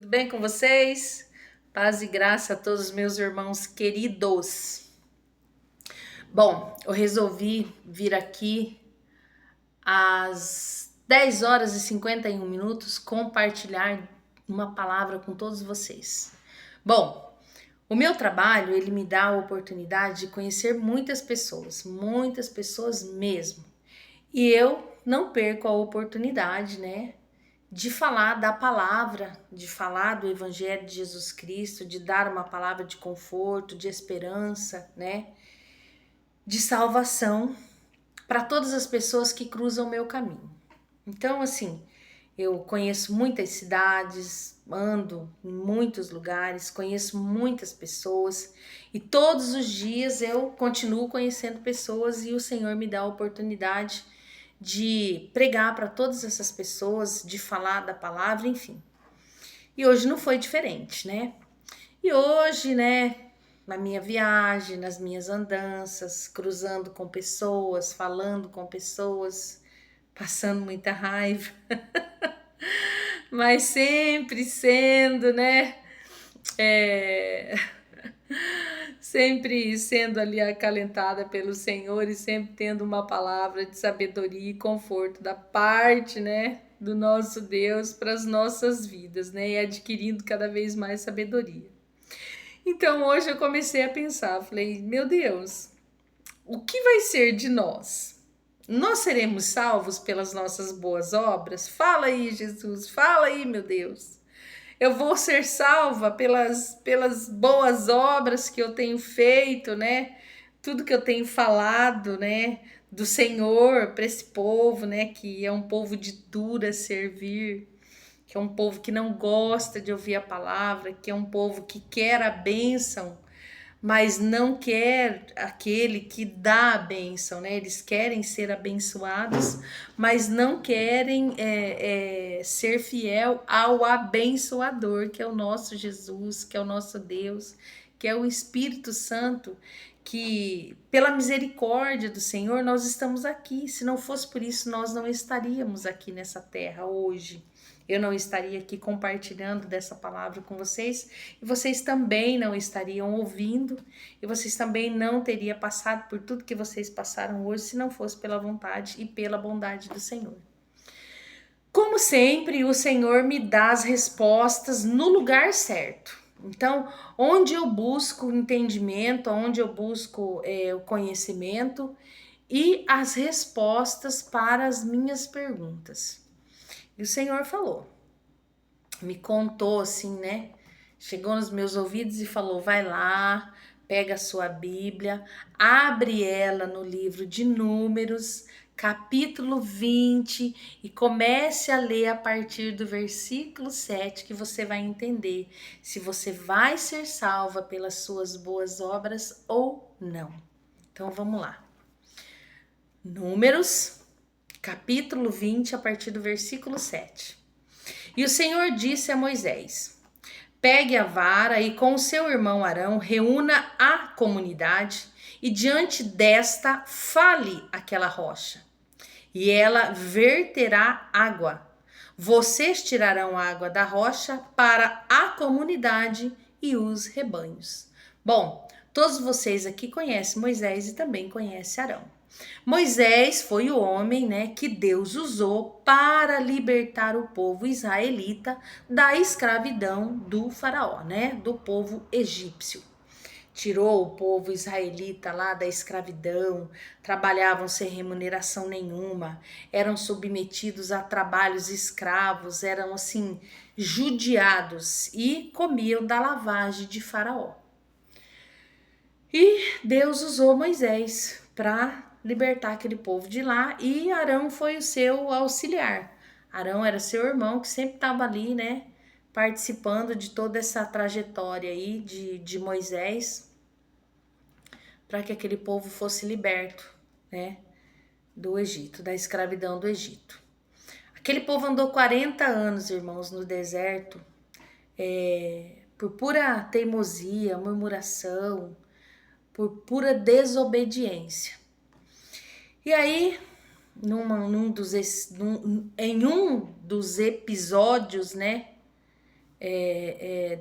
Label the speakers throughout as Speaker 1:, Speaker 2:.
Speaker 1: Tudo bem com vocês? Paz e graça a todos os meus irmãos queridos. Bom, eu resolvi vir aqui às 10 horas e 51 minutos compartilhar uma palavra com todos vocês. Bom, o meu trabalho, ele me dá a oportunidade de conhecer muitas pessoas mesmo. E eu não perco a oportunidade, né, de falar da palavra, de falar do Evangelho de Jesus Cristo, de dar uma palavra de conforto, de esperança, né? De salvação para todas as pessoas que cruzam o meu caminho. Então, assim, eu conheço muitas cidades, ando em muitos lugares, conheço muitas pessoas e todos os dias eu continuo conhecendo pessoas e o Senhor me dá a oportunidade de pregar para todas essas pessoas, de falar da palavra, enfim. E hoje não foi diferente, né? E hoje, né, na minha viagem, nas minhas andanças, cruzando com pessoas, falando com pessoas, passando muita raiva, mas sempre sendo, né, é, sempre sendo ali acalentada pelo Senhor e sempre tendo uma palavra de sabedoria e conforto da parte, né, do nosso Deus para as nossas vidas, né, e adquirindo cada vez mais sabedoria. Então hoje eu comecei a pensar, falei, meu Deus, o que vai ser de nós? Nós seremos salvos pelas nossas boas obras? Fala aí, Jesus, fala aí, meu Deus. Eu vou ser salva pelas boas obras que eu tenho feito, né? Tudo que eu tenho falado, né? Do Senhor para esse povo, né? Que é um povo de dura servir, que é um povo que não gosta de ouvir a palavra, que é um povo que quer a bênção, mas não quer aquele que dá a bênção, né? Eles querem ser abençoados, mas não querem ser fiel ao abençoador, que é o nosso Jesus, que é o nosso Deus, que é o Espírito Santo, que pela misericórdia do Senhor nós estamos aqui. Se não fosse por isso, nós não estaríamos aqui nessa terra hoje. Eu não estaria aqui compartilhando dessa palavra com vocês e vocês também não estariam ouvindo e vocês também não teriam passado por tudo que vocês passaram hoje se não fosse pela vontade e pela bondade do Senhor. Como sempre, o Senhor me dá as respostas no lugar certo. Então, onde eu busco entendimento, onde eu busco o conhecimento e as respostas para as minhas perguntas. E o Senhor falou, me contou assim, né? Chegou nos meus ouvidos e falou: vai lá, pega a sua Bíblia, abre ela no livro de Números, capítulo 20, e comece a ler a partir do versículo 7, que você vai entender se você vai ser salva pelas suas boas obras ou não. Então vamos lá. Números, capítulo 20, a partir do versículo 7. E o Senhor disse a Moisés: pegue a vara e com o seu irmão Arão reúna a comunidade e diante desta fale aquela rocha, e ela verterá água. Vocês tirarão água da rocha para a comunidade e os rebanhos. Bom, todos vocês aqui conhecem Moisés e também conhecem Arão. Moisés foi o homem, né, que Deus usou para libertar o povo israelita da escravidão do faraó, né, do povo egípcio. Tirou o povo israelita lá da escravidão, trabalhavam sem remuneração nenhuma, eram submetidos a trabalhos escravos, eram assim judiados e comiam da lavagem de faraó. E Deus usou Moisés para libertar aquele povo de lá e Arão foi o seu auxiliar. Arão era seu irmão que sempre estava ali, né, participando de toda essa trajetória aí de Moisés para que aquele povo fosse liberto, né, do Egito, da escravidão do Egito. Aquele povo andou 40 anos, irmãos, no deserto, por pura teimosia, murmuração, por pura desobediência. E aí, em um dos episódios, né,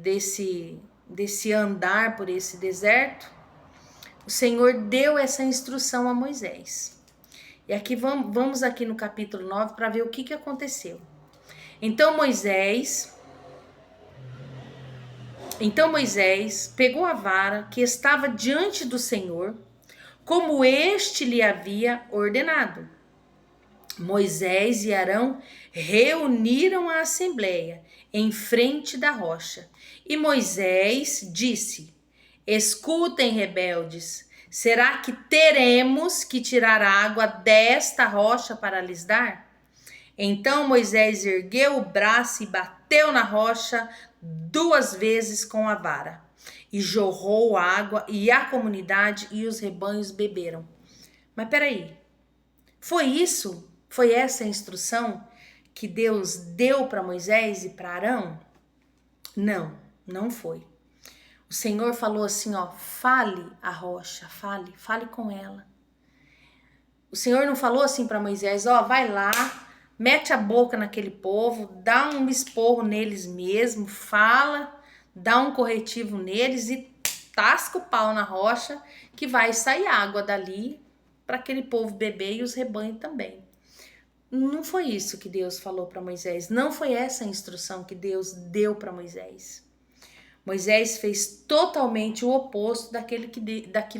Speaker 1: desse andar por esse deserto, o Senhor deu essa instrução a Moisés. E aqui vamos aqui no capítulo 9 para ver o que aconteceu. Então Moisés pegou a vara que estava diante do Senhor, como este lhe havia ordenado. Moisés e Arão reuniram a assembleia em frente da rocha. E Moisés disse: Escutem, rebeldes, será que teremos que tirar água desta rocha para lhes dar? Então Moisés ergueu o braço e bateu na rocha 2 vezes com a vara. E jorrou água, e a comunidade e os rebanhos beberam. Mas peraí, foi essa a instrução que Deus deu para Moisés e para Arão? Não, não foi. O Senhor falou assim, ó, fale a rocha, fale com ela. O Senhor não falou assim para Moisés, ó, vai lá, mete a boca naquele povo, dá um esporro neles mesmo, fala, dá um corretivo neles e tasca o pau na rocha que vai sair água dali para aquele povo beber e os rebanhos também. Não foi isso que Deus falou para Moisés, não foi essa a instrução que Deus deu para Moisés. Moisés fez totalmente o oposto daquilo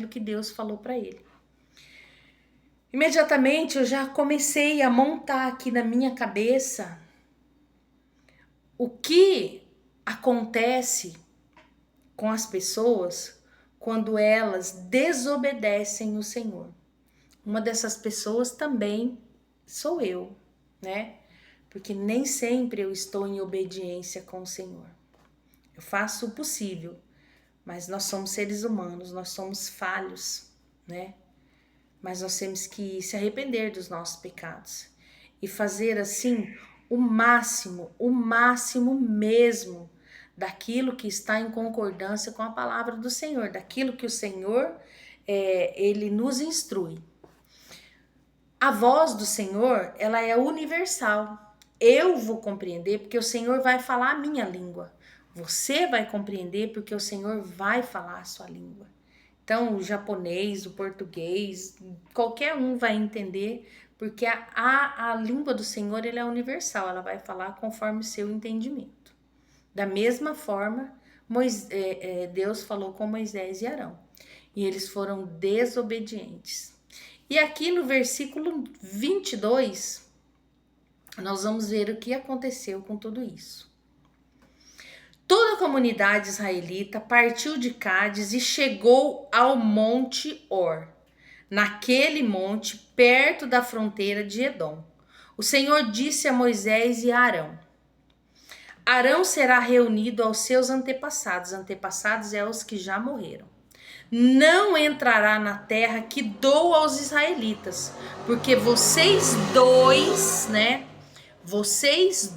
Speaker 1: que Deus falou para ele. Imediatamente eu já comecei a montar aqui na minha cabeça o que acontece com as pessoas quando elas desobedecem o Senhor. Uma dessas pessoas também sou eu, né? Porque nem sempre eu estou em obediência com o Senhor. Eu faço o possível, mas nós somos seres humanos, nós somos falhos, né? Mas nós temos que se arrepender dos nossos pecados e fazer assim o máximo mesmo daquilo que está em concordância com a palavra do Senhor, daquilo que o Senhor ele nos instrui. A voz do Senhor, ela é universal. Eu vou compreender porque o Senhor vai falar a minha língua. Você vai compreender porque o Senhor vai falar a sua língua. Então, o japonês, o português, qualquer um vai entender, porque a língua do Senhor ela é universal, ela vai falar conforme o seu entendimento. Da mesma forma, Deus falou com Moisés e Arão, e eles foram desobedientes. E aqui no versículo 22, nós vamos ver o que aconteceu com tudo isso. Toda a comunidade israelita partiu de Cádiz e chegou ao Monte Or, naquele monte perto da fronteira de Edom. O Senhor disse a Moisés e a Arão: Arão será reunido aos seus antepassados. Antepassados é os que já morreram. Não entrará na terra que dou aos israelitas, porque vocês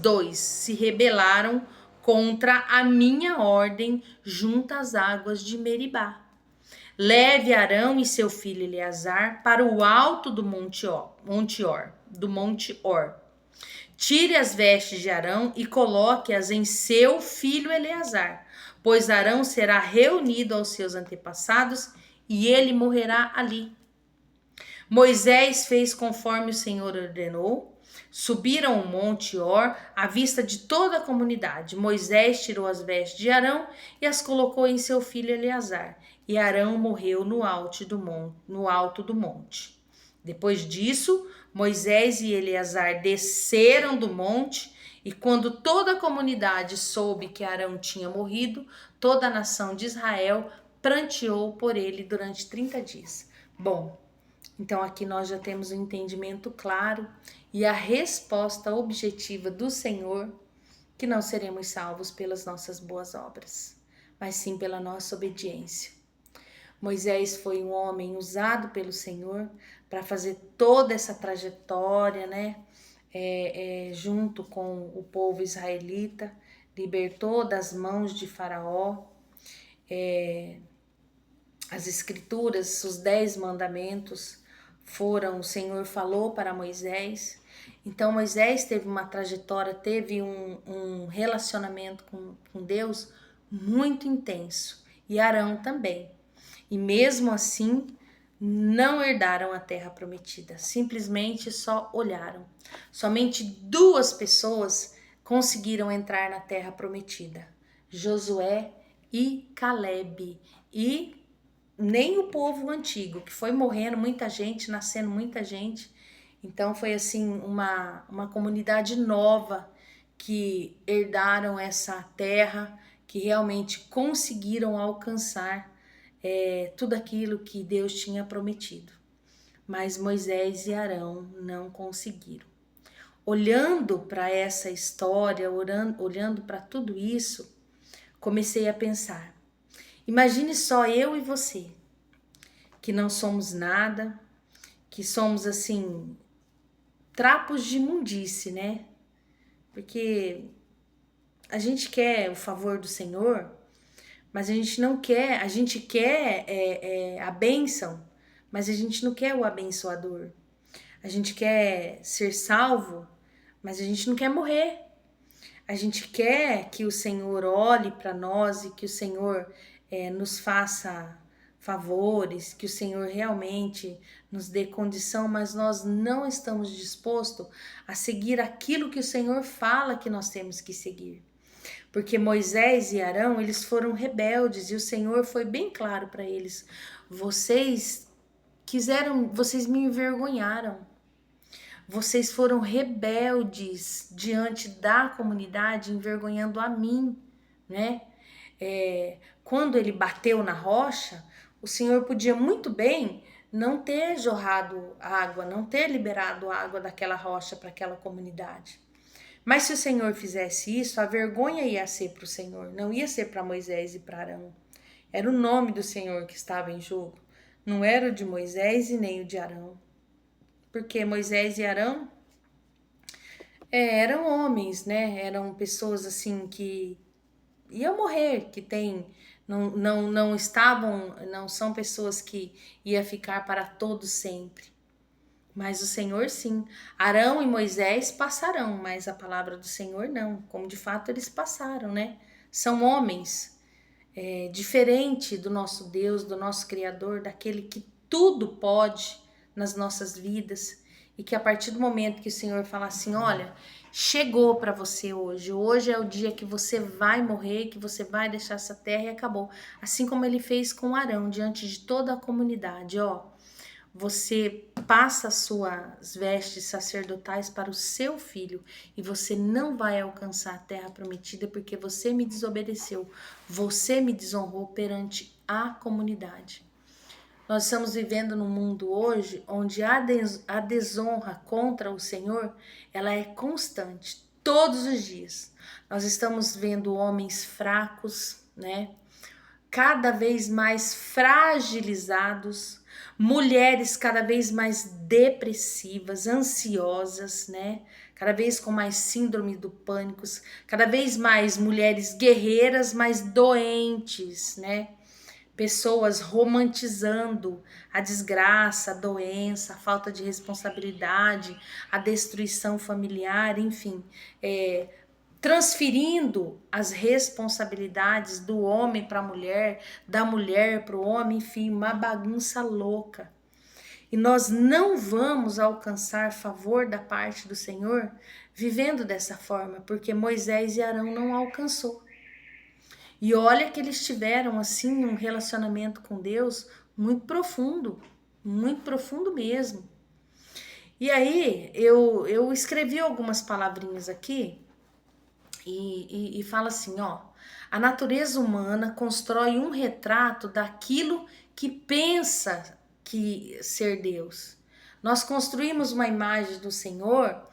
Speaker 1: dois se rebelaram contra a minha ordem junto às águas de Meribá. Leve Arão e seu filho Eleazar para o alto do Monte Or. Tire as vestes de Arão e coloque-as em seu filho Eleazar, pois Arão será reunido aos seus antepassados e ele morrerá ali. Moisés fez conforme o Senhor ordenou. Subiram o monte Or à vista de toda a comunidade. Moisés tirou as vestes de Arão e as colocou em seu filho Eleazar. E Arão morreu no alto do monte. Depois disso, Moisés e Eleazar desceram do monte, e quando toda a comunidade soube que Arão tinha morrido, toda a nação de Israel pranteou por ele durante 30 dias. Bom, então aqui nós já temos um entendimento claro e a resposta objetiva do Senhor, que não seremos salvos pelas nossas boas obras, mas sim pela nossa obediência. Moisés foi um homem usado pelo Senhor para fazer toda essa trajetória, né? Junto com o povo israelita, libertou das mãos de Faraó. As escrituras, os 10 mandamentos o Senhor falou para Moisés, Então Moisés teve uma trajetória, teve um relacionamento com Deus muito intenso, e Arão também. E mesmo assim, não herdaram a terra prometida, simplesmente só olharam. Somente 2 pessoas conseguiram entrar na terra prometida: Josué e Calebe. E nem o povo antigo, que foi morrendo muita gente, nascendo muita gente. Então foi assim uma comunidade nova que herdaram essa terra, que realmente conseguiram alcançar tudo aquilo que Deus tinha prometido. Mas Moisés e Arão não conseguiram. Olhando para essa história, olhando para tudo isso, comecei a pensar: imagine só eu e você, que não somos nada, que somos assim, trapos de imundície, né? Porque a gente quer o favor do Senhor, mas a gente não quer, a gente quer a bênção, mas a gente não quer o abençoador. A gente quer ser salvo, mas a gente não quer morrer. A gente quer que o Senhor olhe para nós e que o Senhor nos faça favores, que o Senhor realmente nos dê condição, mas nós não estamos dispostos a seguir aquilo que o Senhor fala que nós temos que seguir. Porque Moisés e Arão, eles foram rebeldes e o Senhor foi bem claro para eles: vocês vocês me envergonharam. Vocês foram rebeldes diante da comunidade, envergonhando a mim, né? Quando ele bateu na rocha, o Senhor podia muito bem não ter jorrado água, não ter liberado água daquela rocha para aquela comunidade. Mas se o Senhor fizesse isso, a vergonha ia ser para o Senhor, não ia ser para Moisés e para Arão. Era o nome do Senhor que estava em jogo, não era o de Moisés e nem o de Arão. Porque Moisés e Arão eram homens, né? Eram pessoas assim que iam morrer, que não estavam, não são pessoas que ia ficar para todo sempre. Mas o Senhor sim. Arão e Moisés passarão, mas a palavra do Senhor não. Como de fato eles passaram, né? São homens diferente do nosso Deus, do nosso Criador, daquele que tudo pode nas nossas vidas, e que a partir do momento que o Senhor fala assim: olha, chegou para você hoje é o dia que você vai morrer, que você vai deixar essa terra, e acabou. Assim como ele fez com Arão diante de toda a comunidade: ó, você passa as suas vestes sacerdotais para o seu filho e você não vai alcançar a terra prometida porque você me desobedeceu, você me desonrou perante a comunidade. Nós estamos vivendo num mundo hoje onde a desonra contra o Senhor, ela é constante, todos os dias. Nós estamos vendo homens fracos, né? Cada vez mais fragilizados, mulheres cada vez mais depressivas, ansiosas, né? Cada vez com mais síndrome do pânico, cada vez mais mulheres guerreiras, mas doentes, né? Pessoas romantizando a desgraça, a doença, a falta de responsabilidade, a destruição familiar, enfim, transferindo as responsabilidades do homem para a mulher, da mulher para o homem, enfim, uma bagunça louca. E nós não vamos alcançar favor da parte do Senhor vivendo dessa forma, porque Moisés e Arão não alcançou. E olha que eles tiveram assim um relacionamento com Deus muito profundo mesmo. E aí eu escrevi algumas palavrinhas aqui e fala assim, ó: a natureza humana constrói um retrato daquilo que pensa que ser Deus. Nós construímos uma imagem do Senhor,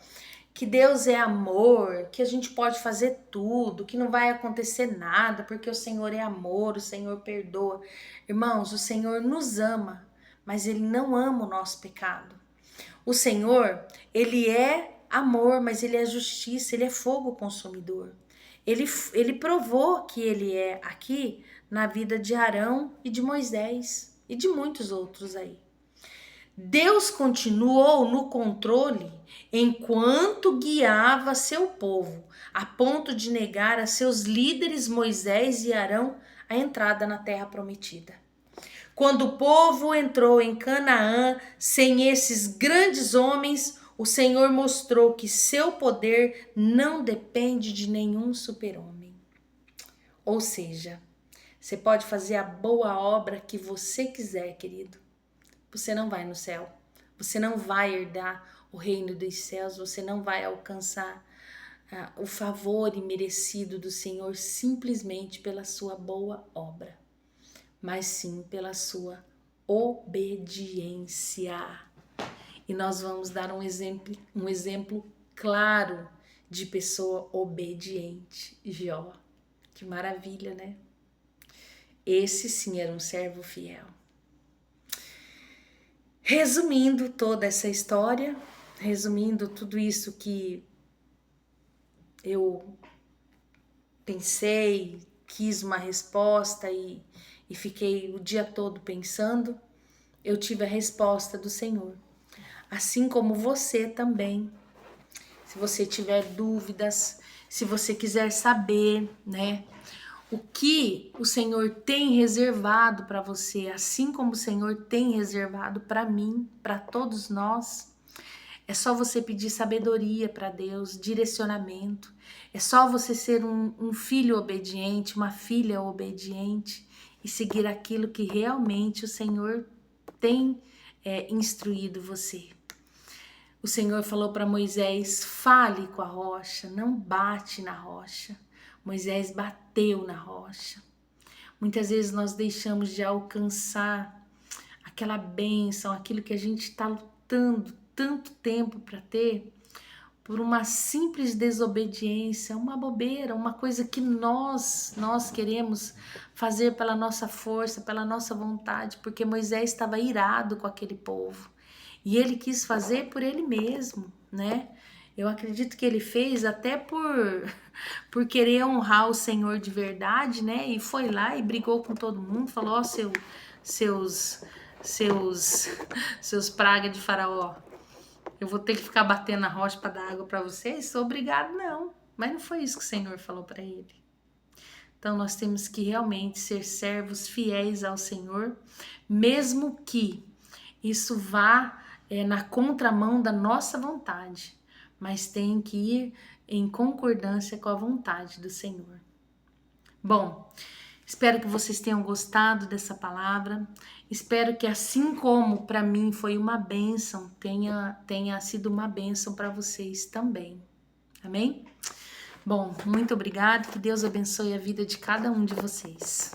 Speaker 1: que Deus é amor, que a gente pode fazer tudo, que não vai acontecer nada, porque o Senhor é amor, o Senhor perdoa. Irmãos, o Senhor nos ama, mas Ele não ama o nosso pecado. O Senhor, Ele é amor, mas Ele é justiça, Ele é fogo consumidor. Ele provou que Ele é aqui na vida de Arão e de Moisés e de muitos outros aí. Deus continuou no controle enquanto guiava seu povo, a ponto de negar a seus líderes Moisés e Arão a entrada na terra prometida. Quando o povo entrou em Canaã sem esses grandes homens, o Senhor mostrou que seu poder não depende de nenhum super-homem. Ou seja, você pode fazer a boa obra que você quiser, querido. Você não vai no céu. Você não vai herdar o reino dos céus. Você não vai alcançar o favor imerecido do Senhor simplesmente pela sua boa obra, mas sim pela sua obediência. E nós vamos dar um exemplo claro de pessoa obediente. Jó. Que maravilha, né? Esse sim era um servo fiel. Resumindo toda essa história, resumindo tudo isso que eu pensei, quis uma resposta e fiquei o dia todo pensando, eu tive a resposta do Senhor. Assim como você também. Se você tiver dúvidas, se você quiser saber, né, o que o Senhor tem reservado para você, assim como o Senhor tem reservado para mim, para todos nós, é só você pedir sabedoria para Deus, direcionamento. É só você ser um filho obediente, uma filha obediente e seguir aquilo que realmente o Senhor tem instruído você. O Senhor falou para Moisés: fale com a rocha, não bate na rocha. Moisés bateu na rocha. Muitas vezes nós deixamos de alcançar aquela bênção, aquilo que a gente está lutando tanto tempo para ter, por uma simples desobediência, uma bobeira, uma coisa que nós queremos fazer pela nossa força, pela nossa vontade, porque Moisés estava irado com aquele povo e ele quis fazer por ele mesmo, né? Eu acredito que ele fez até por querer honrar o Senhor de verdade, né? E foi lá e brigou com todo mundo, falou: ó, seus pragas de faraó, eu vou ter que ficar batendo na rocha para dar água para vocês? Sou obrigado, não. Mas não foi isso que o Senhor falou para ele. Então nós temos que realmente ser servos fiéis ao Senhor, mesmo que isso vá na contramão da nossa vontade, mas tem que ir em concordância com a vontade do Senhor. Bom, espero que vocês tenham gostado dessa palavra. Espero que, assim como para mim foi uma bênção, tenha sido uma bênção para vocês também. Amém? Bom, muito obrigada. Que Deus abençoe a vida de cada um de vocês.